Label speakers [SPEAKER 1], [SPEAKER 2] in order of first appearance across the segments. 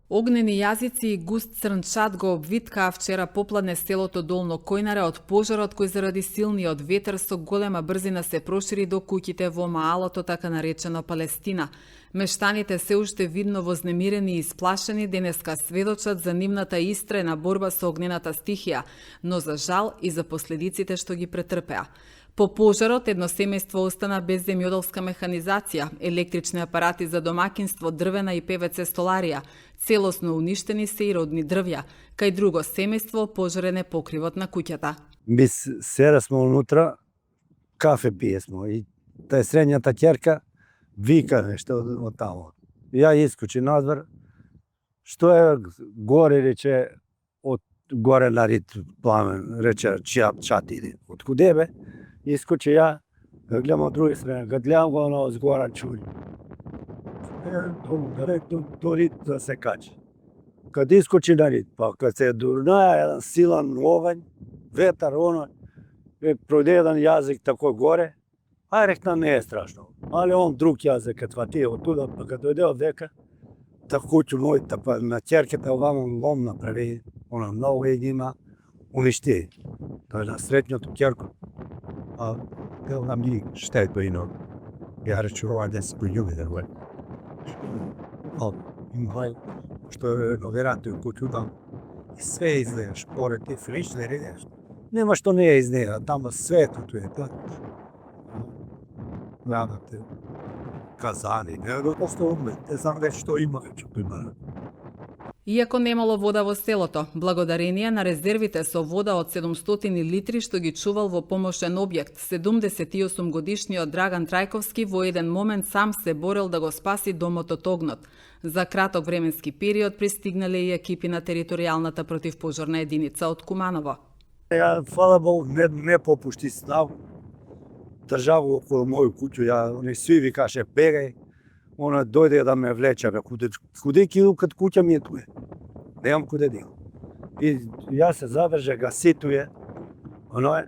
[SPEAKER 1] Огнени јазици и густ црн чад го обвиткаа вчера попладне селото Долно Којнаре од пожарот кој заради силниот ветер со голема брзина се прошири до куќите во маалото така наречено Палестина. Мештаните се уште видно вознемирени и исплашени денеска сведочат за нивната истрена борба со огнената стихија, но за жал и за последиците што ги претрпеа. По пожарот едно семејство остана без земјоделска механизација, електрични апарати за домакинство, дрвена и ПВЦ столарија, целосно уништени се и родни дрвја, кај друго семејство пожарен е покривот на куќата.
[SPEAKER 2] Ми сера смо унутра, кафе пиесмо и тај средњата ќерка вика нешто од тамо. Ја искочи надвор, што е горе, рече, од горе нарит пламен, рече чат иде. Од куде бе? Искочи ја, да гледам од друга страна, да гледам го оно згора чули. Дори да се качи. Кад искочи на рит, па кад се дурнаја еден силан огањ, ветар, оно, пројде еден јазик тако горе, а рекна не е страшно. Али он друг јазик кад фати од туда, па кад дојде од дека, та куќу мојта, па на ќерката овамо лом направи, она многу и има, уништи. Тоа е на средњото ќерко. А
[SPEAKER 3] Nam njih štetu ino. Ja reću ova des poljubi da je. Što je vjerojatno u kuću da sve izgledaš, pored te friždere ideš.
[SPEAKER 2] Nema što ne izgleda, tamo sve tu je.
[SPEAKER 3] Gledate kazani, ne, просто не знам веќе што има веќе има.
[SPEAKER 1] Иако немало вода во селото, благодарение на резервите со вода од 700 литри што ги чувал во помошен објект, 78 годишниот Драган Трајковски во еден момент сам се борел да го спаси домот од огнот. За краток временски период пристигнале и екипи на територијалната противпожарна единица од Куманово.
[SPEAKER 2] Ја, фала Богу, не попушти став. Држа го околу моју куќу, они сви викаше бегај. Она дојде да ме влече, куде ќе иду кад куќа ми е туе. Немам куде да идам. И јас се задржа, гаситуе, оно е,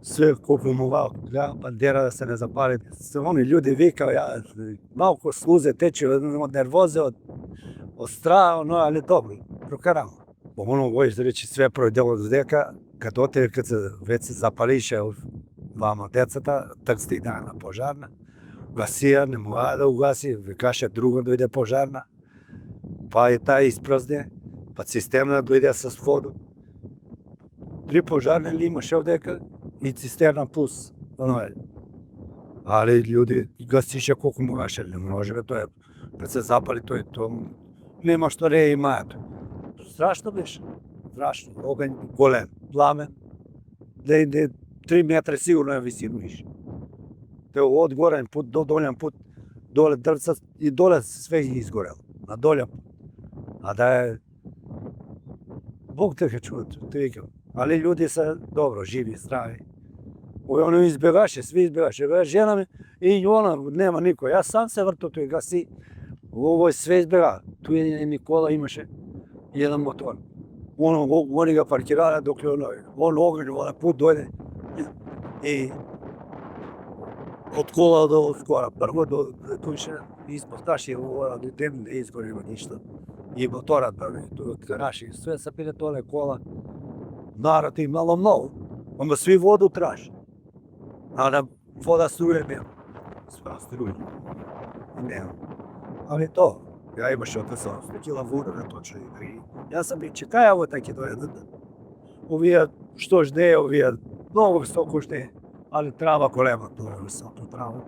[SPEAKER 2] све купувам, гледам бандера да се не запали. Они луѓе викао, ја, малку слузе тече од нервозе, од страх, оно, али добро, прокарам. По оно војш да речи све пројдело до дека, кад отиде, кад се веќе се запалише вама децата, так стигнаа на пожарна. Гасија, не мога да угаси, викаше друга дојде пожарна, па и таа испразне, па цистерна дојде со воду. 3 пожарни ли имаше овдека и цистерна плюс, оно е. Али луѓе гасише колку могаше, не може бе тоа. Пред се запали тоа, нема што не имаат. Страшно беше, страшно, оган голем, пламен, 3 метра сигурно е висину више. Од горен пут до долен пут, доле дрвца и доле све изгорело, на долен пут. А да е, Бог те ке чува, те викам. Али луѓе се добро, живи, здрави. Оно избегаше, сви избегаше. Жена ми и она, нема никој. Јас сам се вртав, тој гаси. Овој све избега. Туе Никола имаше еден мотор. Они го паркирале докле он оган, пут дојде. И од кола до скора, прво до туше испосташе ден не изгорива ништо. И моторот тоа краши, све се пире толе кола. Народ имало многу, ама сви воду траш. А да вода струе нема.
[SPEAKER 3] Sva struja.
[SPEAKER 2] Нема. Али тоа, ја имаше отесо, кила вода на точно и јас сам би чекаја во таки дојдат. Овие што жде, овие многу високо жде. Али трава голема, тоа е високо трава.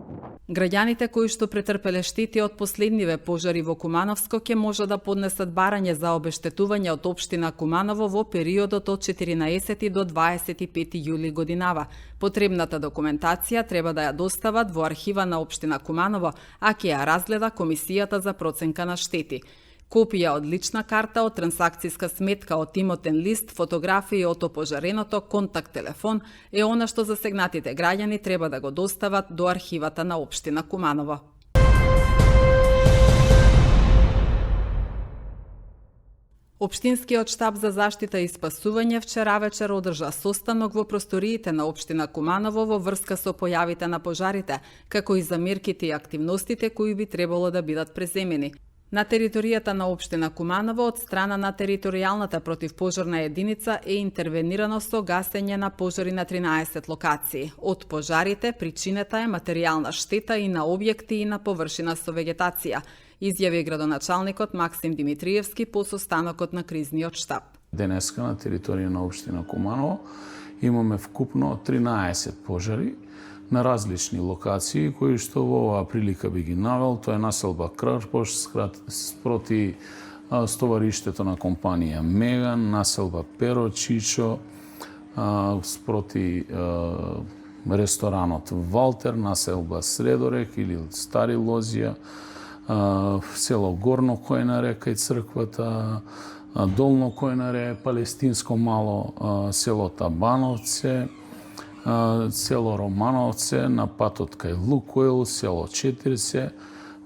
[SPEAKER 1] Граѓаните кои што претрпеле штети од последниве пожари во Кумановско ќе може да поднесат барање за обештетување од општина Куманово во периодот од 14 до 25 јули годинава. Потребната документација треба да ја достават во архива на општина Куманово, а ќе ја разгледа Комисијата за проценка на штети. Копија од лична карта, од трансакцијска сметка, од имотен лист, фотографии од опожареното, контакт телефон е она што засегнатите граѓани треба да го достават до архивата на општина Куманово. Општинскиот штаб за заштита и спасување вчера вечер одржа состанок во просториите на општина Куманово во врска со појавите на пожарите, како и за мерките и активностите кои би требало да бидат преземени. На територијата на општина Куманово од страна на територијалната противпожарна единица е интервенирано со гасење на пожари на 13 локации. Од пожарите причината е материјална штета и на објекти и на површина со вегетација, изјави градоначалникот Максим Димитриевски по состанокот на кризниот штаб.
[SPEAKER 4] Денеска на територија на општина Куманово имаме вкупно 13 пожари на различни локации, кои што во оваа прилика би ги навел. Тоа е населба Крарпош спроти стовариштето на компанија Меган, населба Перо Чичо спроти ресторанот Валтер, населба Средорек или Стари Лозија, село Горно Којнаре кај црквата, Долно Којнаре, Палестинско мало село Табановце, село Романовце, на патот кај Лукойл, село Четирсе,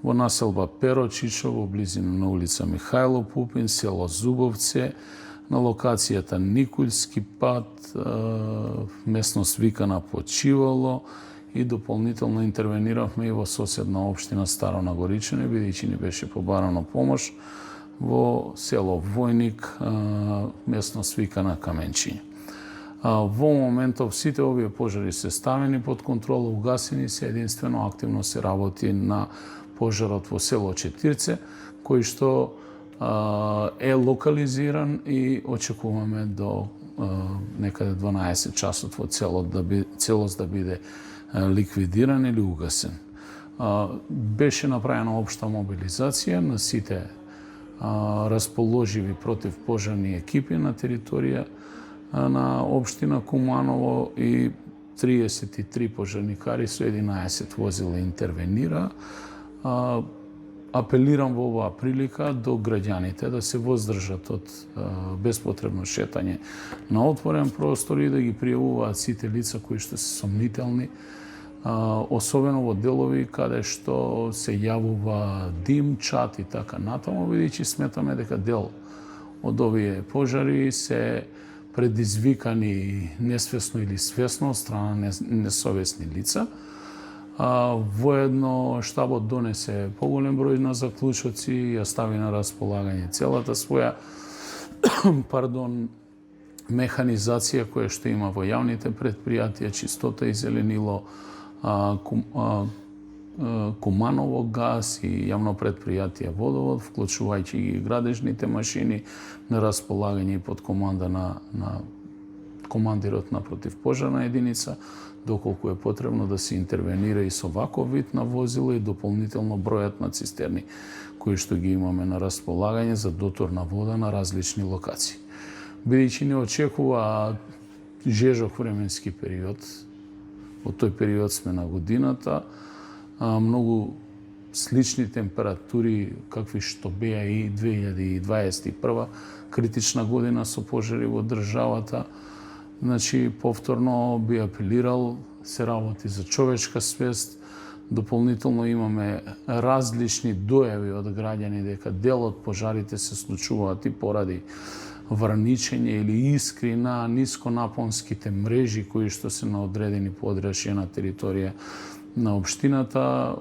[SPEAKER 4] во населба Перочичо, во близина на улица Михајло Пупин, село Зубовце, на локацијата Николски пат, местност викана Почивало, и дополнително интервениравме и во соседна општина Старо Нагоричане, бидејќи ни беше побарано помош во село Војник, местност викана Каменчиња. Во моментов сите овие пожари се ставени под контрола, угасени се, единствено активно се работи на пожарот во село Четирце, кој што е локализиран и очекуваме до некаде 12 часот во целост да биде ликвидиран или угасен. Беше направена општа мобилизација на сите расположиви противпожарни екипи на територија на општина Куманово и 33 пожарникари со 11 возила интервенира. Апелирам во оваа прилика до граѓаните да се воздржат од беспотребно шетање на отворен простор и да ги пријавуваат сите лица кои што се сомнителни, особено во делови каде што се јавува дим, чат и така натаму, бидејќи сметаме дека дел од овие пожари се предизвикани несвесно или свесно од страна несовесни лица. Воедно штабот донесе поголем број на заклучоци и ја стави на располагање целата своја механизација која што има во јавните предпријатија, чистота и зеленило, Куманово газ и јавно предпријатие Водовод, вклучувајќи и градежните машини на располагање и под команда на командирот на противпожарна единица, доколку е потребно да се интервенира и со ваков вид на возила и дополнително бројот на цистерни кои што ги имаме на располагање за доторна вода на различни локации. Бидејќи не очекува жежок временски период, во тој период сме на годината, многу слични температури какви што беа и 2021 критична година со пожари во државата. Значи, повторно би апелирал, се работи за човечка свест. Дополнително имаме различни дојави од граѓани дека дел од пожарите се случуваат и поради врничење или искри на нисконапонските мрежи кои што се на одредени подрачја на територија на општината.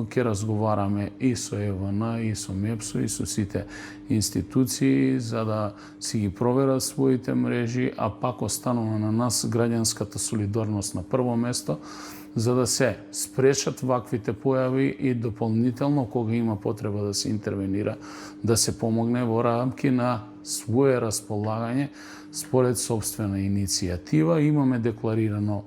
[SPEAKER 4] Ќе разговараме и со ЕВН, и со МЕПСО, и со сите институции за да си ги проверат своите мрежи, а пак останува на нас граѓанската солидарност на прво место, за да се спречат ваквите појави и дополнително кога има потреба да се интервенира, да се помогне во рамки на свое располагање според собствена иницијатива. Имаме декларирано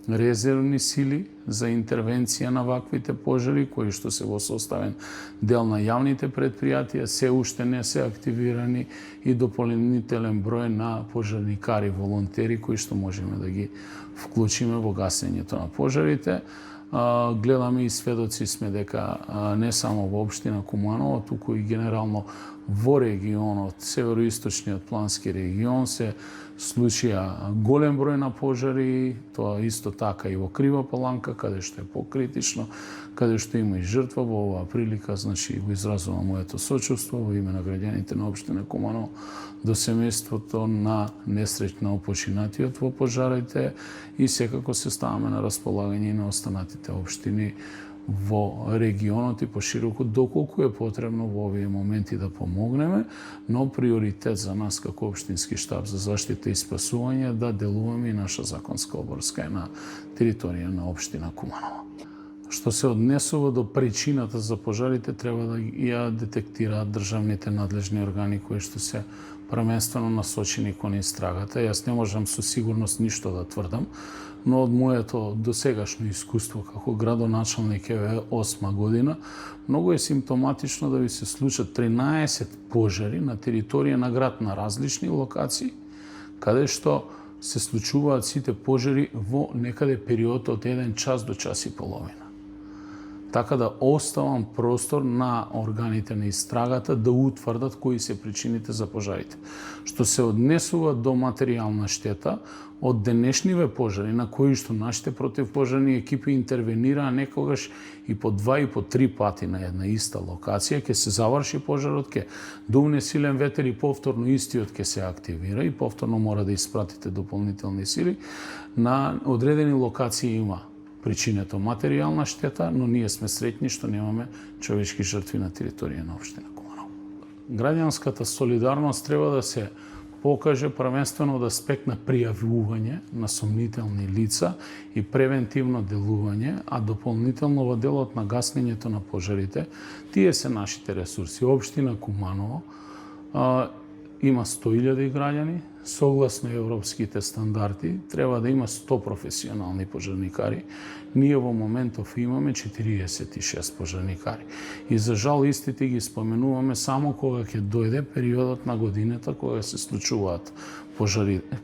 [SPEAKER 4] резервни сили за интервенција на ваквите пожари, кои што се во составен дел на јавните предпријатија, се уште не се активирани и дополнителен број на пожарникари, волонтери, кои што можеме да ги вклучиме во гасењето на пожарите. Гледаме и сведоци сме дека не само во општина Куманово, туку и генерално во регионот, североисточниот плански регион, се случија голем број на пожари, тоа исто така и во Крива Паланка, каде што е покритично, каде што има и жртва. Во оваа прилика, значи, го изразувам моето сочувство во име на граѓаните на општина Куманово до семејството на несреќно починатиот во пожарите и секако се ставаме на располагање и на останатите општини во регионот и пошироко доколку е потребно во овие моменти да помогнеме, но приоритет за нас како општински штаб за заштита и спасување е да делуваме и наша законска обврска на територија на општина Куманово. Што се однесува до причината за пожарите, треба да ја детектираат државните надлежни органи кои што се првенствено насочени кон истрагата. Јас не можам со сигурност ништо да тврдам, но од моето досегашно искуство како градоначалник е 8 година, многу е симптоматично да ви се случат 13 пожари на територија на град на различни локации, каде што се случуваат сите пожари во некаде период од 1 час до час и половина. Така да оставам простор на органите на истрагата да утврдат кои се причините за пожарите. Што се однесува до материјална штета, од денешниве пожари на кои што нашите противпожарни екипи интервенираа некогаш и по 2 и по 3 пати на една иста локација, ќе се заврши пожарот, ќе дувне силен ветер и повторно истиот ќе се активира и повторно мора да испратите дополнителни сили. На одредени локации има причинето материјална штета, но ние сме среќни што немаме човечки жртви на територија на општина Куманово. Граѓанската солидарност треба да се покаже првенствено од аспект на пријавување на сомнителни лица и превентивно делување, а дополнително во делот на гаснењето на пожарите, тие се нашите ресурси. Општина Куманово има 100.000 граѓани, согласно европските стандарди, треба да има 100 професионални пожарникари. Ние во моментов имаме 46 пожарникари. И за жал истите ги споменуваме само кога ќе дојде периодот на годината кога се случуваат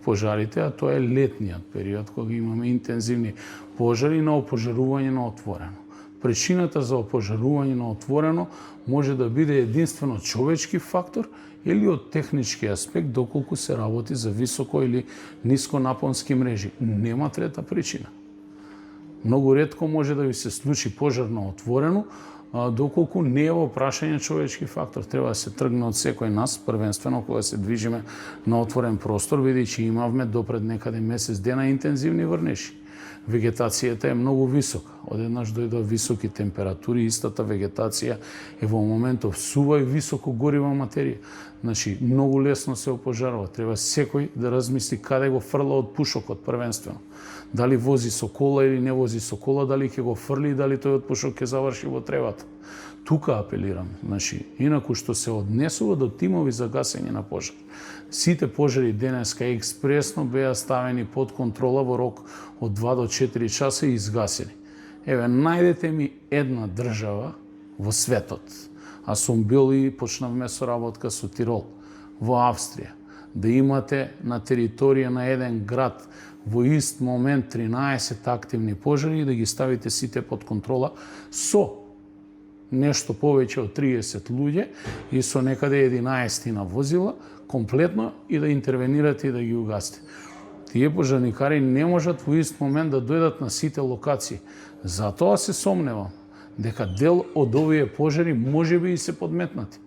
[SPEAKER 4] пожарите, а тоа е летниот период кога имаме интензивни пожари на опожарување на отворено. Причината за опожарување на отворено може да биде единствено човечки фактор или од технички аспект, доколку се работи за високо или ниско напонски мрежи. Нема трета причина. Многу ретко може да ви се случи пожар на отворено, доколку не е во прашање човечки фактор. Треба да се тргне од секој нас, првенствено кога се движиме на отворен простор, бидејќи имавме допред некаде месец дена интензивни врнежи. Вегетацијата е многу висока. Одеднаш дојдоа високи температури, истата вегетација е во моментов сува и високо горива материја. Значи, многу лесно се опожарува. Треба секој да размисли каде го фрла од пушокот првенствено. Дали вози со кола или не вози со кола, дали ќе го фрли и дали тој од пушок ќе заврши во тревата. Тука апелирам. Значи, инаку што се однесува до тимови за гасење на пожар. Сите пожари денеска експресно беа ставени под контрола во рок од 2 до 4 часа и изгасени. Еве, најдете ми една држава во светот, а сум бил и почнавме соработка со Тирол, во Австрија, да имате на територија на еден град во ист момент 13 активни пожари и да ги ставите сите под контрола со нешто повеќе од 30 луѓе и со некаде 11 на возила, комплетно и да интервенирате и да ги угасите. Тие пожарникари не можат во ист момент да дојдат на сите локации. Затоа се сомневам дека дел од овие пожари можеби и се подметнати.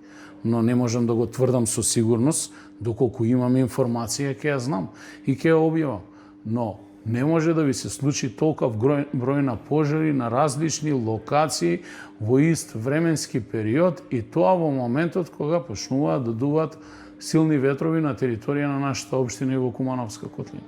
[SPEAKER 4] Но не можам да го тврдам со сигурност, доколку имам информација ќе ја знам и ќе ја објавам. Но не може да ви се случи толков број на пожари на различни локации во ист временски период и тоа во моментот кога почнуваат да дуваат силни ветрови на територија на нашата општина и во Кумановска котлина.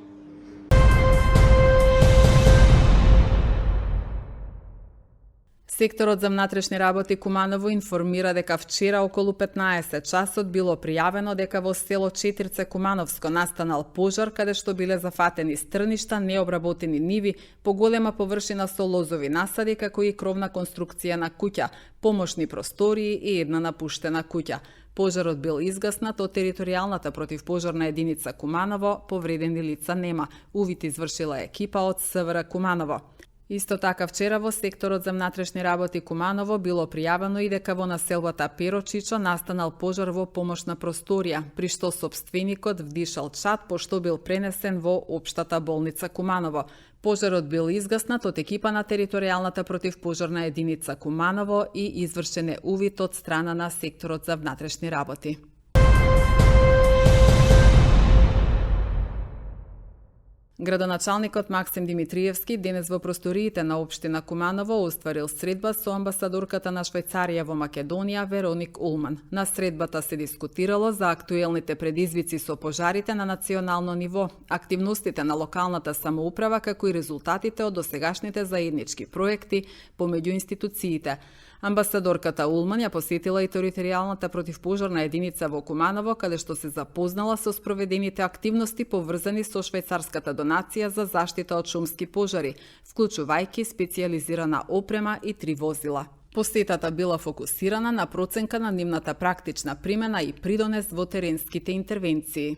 [SPEAKER 1] Секторот за внатрешни работи Куманово информира дека вчера околу 15 часот било пријавено дека во село Четирце Кумановско настанал пожар каде што биле зафатени стрништа, необработени ниви, поголема површина со лозови насади, како и кровна конструкција на куќа, помошни простории и една напуштена куќа. Пожарот бил изгаснат од територијалната противпожарна единица Куманово, повредени лица нема. Увид извршила екипа од СВР Куманово. Исто така вчера во секторот за внатрешни работи Куманово било пријавено и дека во населбата Перочичо настанал пожар во помошна просторија, при што сопственикот вдишал чад пошто бил пренесен во општата болница Куманово. Пожарот бил изгаснат од екипа на територијалната противпожарна единица Куманово и извршен е увид од страна на секторот за внатрешни работи. Градоначалникот Максим Димитриевски денес во просториите на општина Куманово остварил средба со амбасадорката на Швајцарија во Македонија Вероник Улман. На средбата се дискутирало за актуелните предизвици со пожарите на национално ниво, активностите на локалната самоуправа како и резултатите од досегашните заеднички проекти помеѓу институциите. Амбасадорката Улман ја посетила и територијалната противпожарна единица во Куманово, каде што се запознала со спроведените активности поврзани со швајцарската донација за заштита од шумски пожари, вклучувајќи специјализирана опрема и 3 возила. Посетата била фокусирана на проценка на нивната практична примена и придонес во теренските интервенции.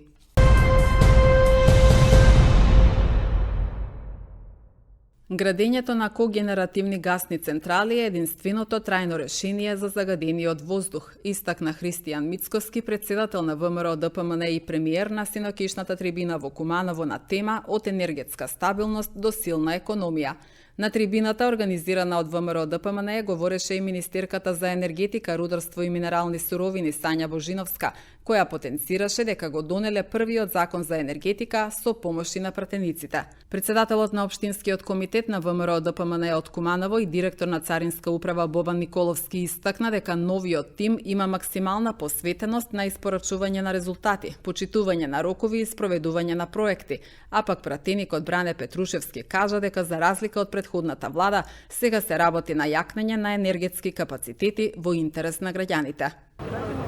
[SPEAKER 1] Градењето на когенеративни гасни централи е единственото трајно решение за загадениот воздух, истакна Христијан Мицкоски, председател на ВМРО ДПМН и премиер на синокишната трибина во Куманово на тема од енергетска стабилност до силна економија. На трибината, организирана од ВМРО ДПМН, говореше и министерката за енергетика, рударство и минерални суровини Сања Божиновска, која потенцираше дека го донеле првиот закон за енергетика со помоши на пратениците. Председателот на Општинскиот комитет на ВМРО ДПМН од Куманово и директор на Царинска управа Бобан Николовски истакна дека новиот тим има максимална посветеност на испорачување на резултати, почитување на рокови и спроведување на проекти, а пак пратеникот Бране Петрушевски кажа дека за разлика од предходната влада, сега се работи на јакнење на енергетски капацитети во интерес на граѓаните.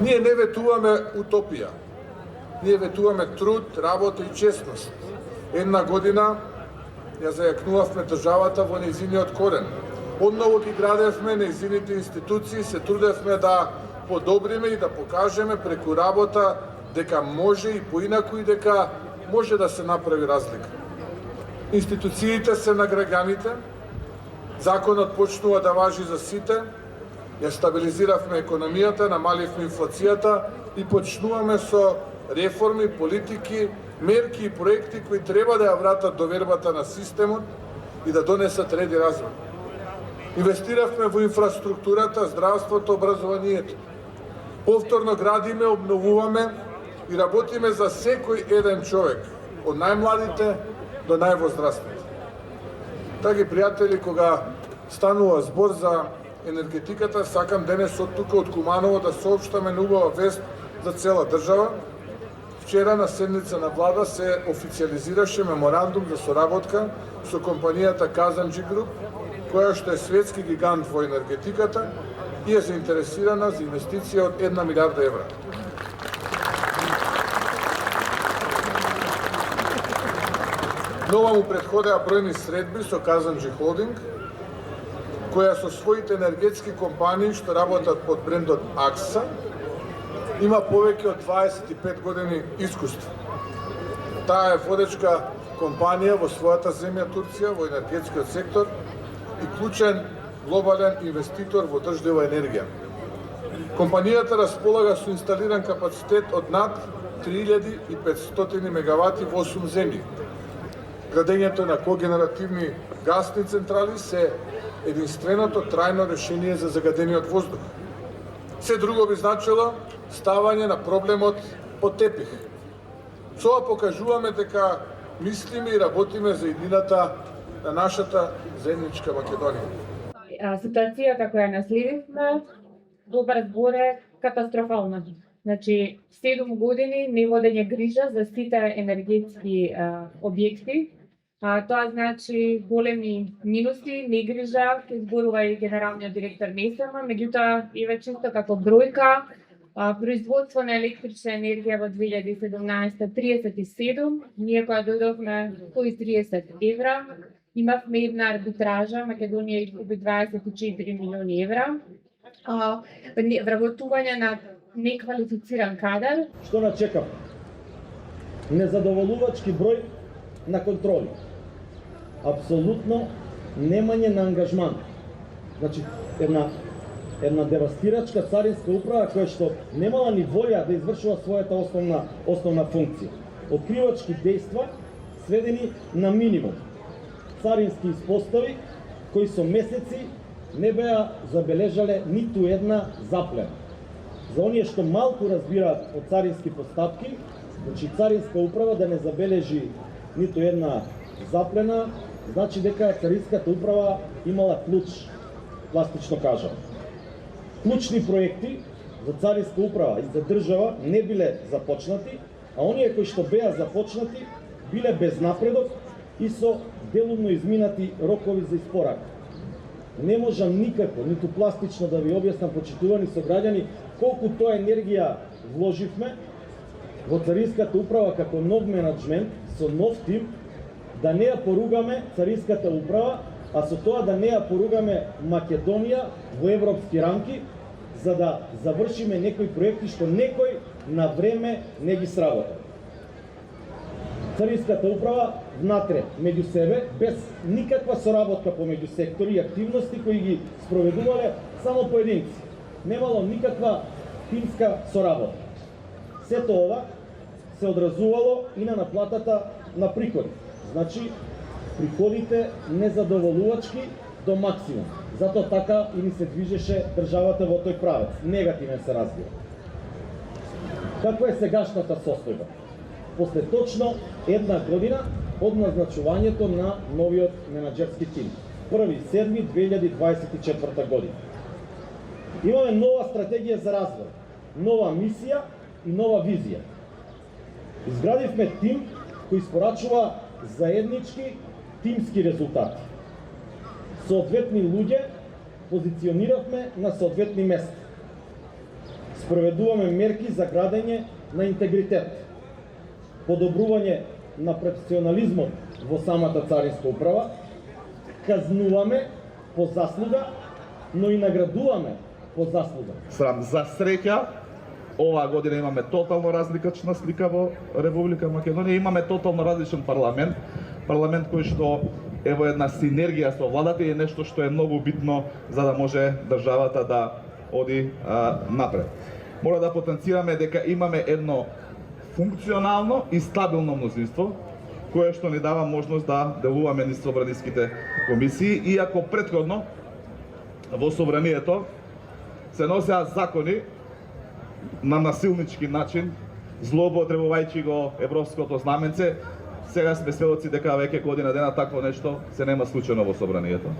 [SPEAKER 5] Ние не ветуваме утопија. Ние ветуваме труд, работа и честност. Една година ја зајакнувавме државата во нејзиниот корен. Одново ги градевме нејзините институции, се трудевме да подобриме и да покажеме преку работа дека може и поинаку и дека може да се направи разлика. Институциите се на граѓаните, законот почнува да важи за сите, ја стабилизиравме економијата, намаливме инфлацијата и почнуваме со реформи, политики, мерки и проекти кои треба да ја вратат довербата на системот и да донесат ред и развој. Инвестиравме во инфраструктурата, здравството, образованието. Повторно градиме, обновуваме и работиме за секој еден човек, од најмладите до највозрастните. Драги пријатели, кога станува збор за енергетиката, сакам денес од тука од Куманово да соопштаме убава вест за цела држава. Вчера на седница на влада се официализираше меморандум за соработка со компанијата Казанџи Груп, која што е светски гигант во енергетиката и е заинтересирана за инвестиција од 1 милиарда евра. Нова му предходеа бројни средби со Казанџи Холдинг, која со своите енергетски компании што работат под брендот Акса, има повеќе од 25 години искуство. Таа е водечка компанија во својата земја Турција во енергетскиот сектор и клучен глобален инвеститор во држлива енергија. Компанијата располага со инсталиран капацитет од над 3500 мегавати во 8 земји. Градењето на когенеративни гасни централи се единственото трајно решение за загадениот воздух. Се друго би значило ставање на проблемот под тепих. Со ова покажуваме дека мислиме и работиме за иднината на нашата заедничка Македонија.
[SPEAKER 6] Ситуацијата која наследивме, добар збор е катастрофална. Значи, 7 години неводење грижа за сите енергетски објекти. Тоа значи големи минуси, негрижа, зборува и генералниот директор Месама, меѓутоа и веќе чисто како бројка, производство на електрична енергија во 2017 37, ние која дојдовме 130 евра, имавме една арбитража, Македонија изгуби 24 милиони евра, вработување на неквалифициран кадар.
[SPEAKER 7] Што на чекам? Незадоволувачки број на контроли. Апсолутно немање на ангажман. Значи, една девастирачка царинска управа која што немала ни волја да извршува својата основна функција. Откривачки дејства сведени на минимум. Царински испостави кои со месеци не беа забележале ниту една заплена. За оние што малку разбираат од царински постапки, значи царинска управа да не забележи ниту една заплена, значи дека Царинската управа имала клуч, пластично кажам. Клучни проекти за Царинска управа и за држава не биле започнати, а оние кои што беа започнати биле без напредок и со делумно изминати рокови за испорак. Не можам никако, ниту пластично да ви објаснам, почитувани сограѓани, колку тоа енергија вложивме во Царинската управа како нов менеджмент, со нов тим, да не ја поругаме Царинската управа, а со тоа да не ја поругаме Македонија во европски рамки, за да завршиме некои проекти што некој на време не ги сработа. Царинската управа внатре, меѓу себе, без никаква соработка помеѓу сектори и активности кои ги спроведувале само поединци. Немало никаква тимска соработка. Сето ова се одразувало и на наплатата на приходи. Значи, приходите незадоволувачки до максимум. Затоа така и ни се движеше државата во тој правец. Негативен се разбира. Каква е сегашната состојба? После точно една година од назначувањето на новиот менаџерски тим. 1.7.2024 година. Имаме нова стратегија за развој, нова мисија и нова визија. Изградивме тим кој испорачува заеднички тимски резултати. Соодветни луѓе позициониравме на соодветни места. Спроведуваме мерки за градење на интегритет, подобрување на професионализмот во самата Царинска управа, казнуваме по заслуга, но и наградуваме по заслуга.
[SPEAKER 8] За среќа, оваа година имаме тотално различна слика во Република Македонија, имаме тотално различен парламент, парламент кој што е во една синергија со владата и е нешто што е многу битно за да може државата да оди напред. Мора да потенцираме дека имаме едно функционално и стабилно мнозинство, кое што ни дава можност да делуваме низ собраниските комисии, иако претходно во собранието се носеа закони на насилнички начин, злоупотребувајќи го европското знаменце. Сега сме сведоци дека веќе година дена такво нешто се нема случено во собранието.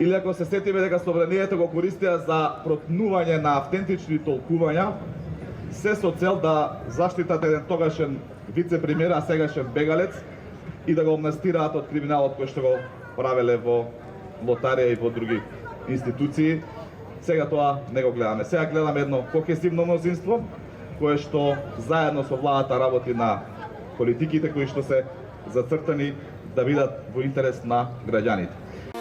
[SPEAKER 8] Или ако се сетиме дека собранието го користеа за протнување на автентични толкувања, се со цел да заштитат еден тогашен вице-премиер, а сегашен бегалец, и да го амнестираат од криминалот кој што го правеле во лотарија и во други институции. Сега тоа не го гледаме. Сега гледаме едно кохезивно мнозинство, кое што заедно со владата работи на политиките кои што се зацртани да бидат во интерес на граѓаните.